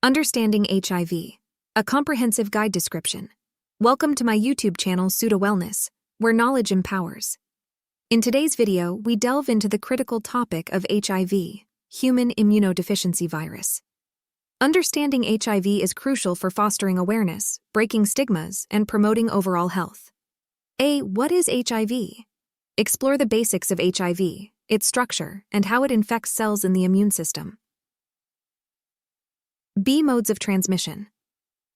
Understanding HIV, a comprehensive guide description. Welcome to my YouTube channel Souda Wellness, where knowledge empowers. In today's video, we delve into the critical topic of HIV, human immunodeficiency virus. Understanding HIV is crucial for fostering awareness, breaking stigmas, and promoting overall health. What is HIV? Explore the basics of HIV, its structure, and how it infects cells in the immune system. B. Modes of transmission.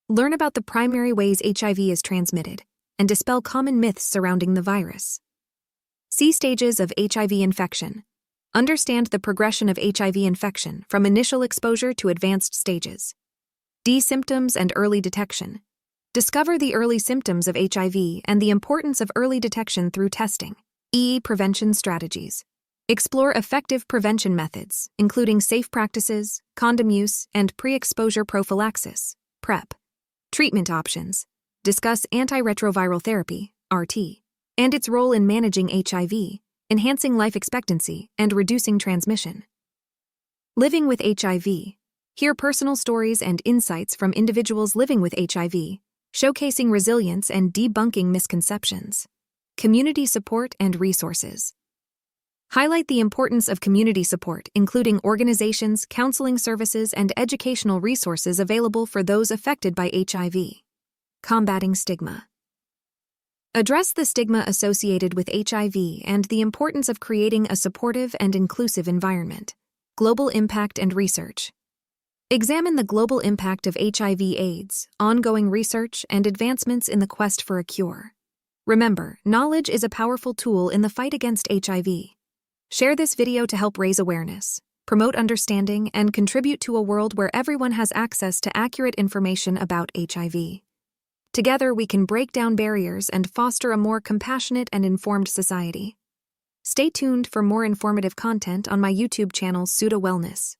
Learn about the primary ways HIV is transmitted and dispel common myths surrounding the virus. C. Stages of HIV infection. Understand the progression of HIV infection from initial exposure to advanced stages. D. Symptoms and early detection. Discover the early symptoms of HIV and the importance of early detection through testing. E. Prevention strategies. Explore effective prevention methods, including safe practices, condom use, and pre-exposure prophylaxis, PrEP. Treatment options. Discuss antiretroviral therapy, RT, and its role in managing HIV, enhancing life expectancy, and reducing transmission. Living with HIV. Hear personal stories and insights from individuals living with HIV, showcasing resilience and debunking misconceptions. Community support and resources. Highlight the importance of community support, including organizations, counseling services, and educational resources available for those affected by HIV. Combating stigma. Address the stigma associated with HIV and the importance of creating a supportive and inclusive environment. Global impact and research. Examine the global impact of HIV/AIDS, ongoing research, and advancements in the quest for a cure. Remember, knowledge is a powerful tool in the fight against HIV. Share this video to help raise awareness, promote understanding, and contribute to a world where everyone has access to accurate information about HIV. Together, we can break down barriers and foster a more compassionate and informed society. Stay tuned for more informative content on my YouTube channel, Souda Wellness.